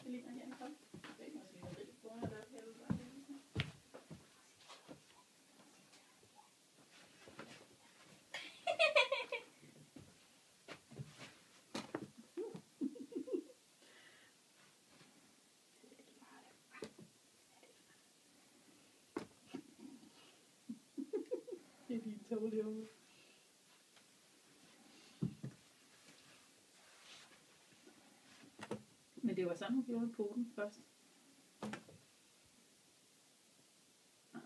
Selina her, kom. Det er måske en rigtig god, der er hele vejen. Det er din tog derude. Men det var sådan, hun gjorde på den først. Ah,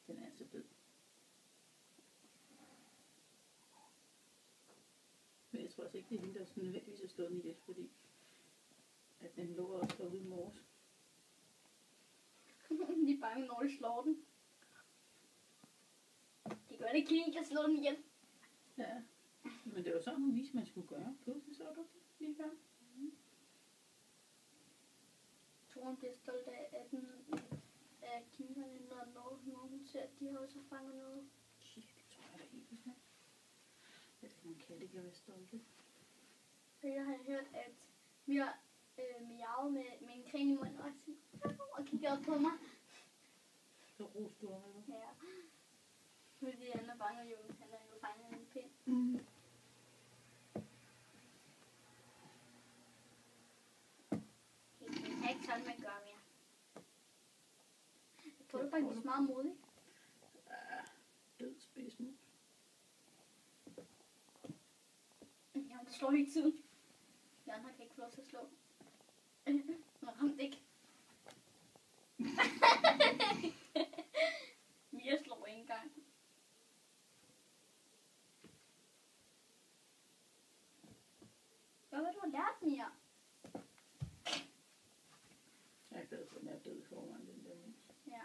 den er altså død. Men jeg tror også ikke, det er hende, der nødvendigvis har slået den ihjel, fordi at den lå også derude i morges. De er bange, når de slår den. De gør det ikke lige, at slå den ihjel. Ja, men det var sådan, hun viste, man skulle gøre. Pludselig så du det lige før. Toren bliver stolt af af kigerne, når hun ser, at de har også fanget noget. Shit, det tror jeg da helt bestemt. At man kan ikke være stolte. Jeg har hørt, at vi har miavet med en grin i munden og kigget op på mig. Så roste du over det. Ja. Fordi han er bange, han er jo fanget med en pind. Mm. Det er ikke sådan, man gør mere. Jeg tror, det er faktisk meget modigt. Ja, død spidsmus. Ja, det slår hele tiden. De andre kan ikke få lov til at slå. Man ramte ikke. Mia slår ikke engang. Hvad har du lært, Mia? Jeg er glad for, at den er død foran den der mus. Ja.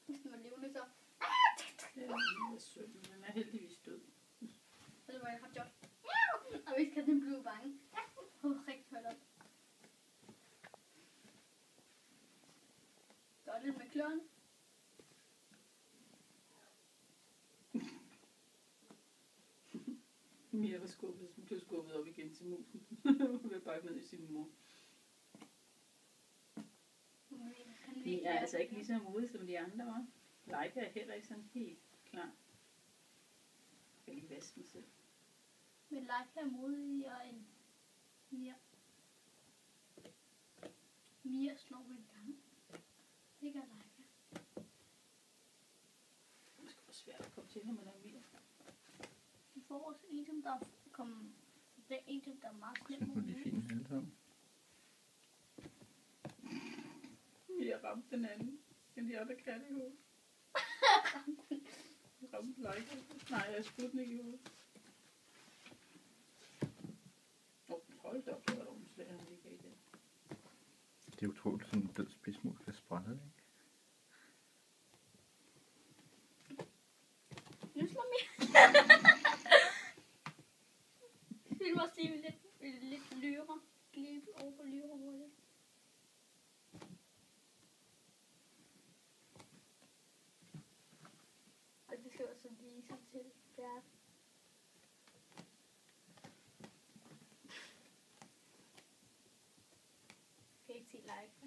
Hvis den var levende, så... Ja, den er sød, men den er heldigvis død. Så det var jeg har gjort. Og hvis kan den blive bange. Rigtig højt op. Gør lidt med kløerne. Mia var skubbet, som blev skubbet op igen til musen. Hun blev bare med i sin mor. De er altså ikke lige så modige, som de andre var. Leica er heller ikke sådan helt klar. Jeg kan lige vaske mig selv. Men Leica er modigere end Mia. Mia slår en gang. Det gør Leica. Det skal være svært at komme til, når man er Mia. Du får også en, som der kommer... Det er en, der er meget Så slem nu mod de mus. fine alle sammen. Mia ramte den anden, end de andre katte i hovedet. Ramte Leica. Nej, jeg spurgte den ikke i hovedet. Hold da op, det var dog en svær, han ligger i den. Det er utroligt, sådan en død spidsmus kan sprænde, ikke? Nu slår Mia. Vi må sige, lidt lyre. Glip over på lyreområdet. Og det skal også vise til verden. Kan ikke se live.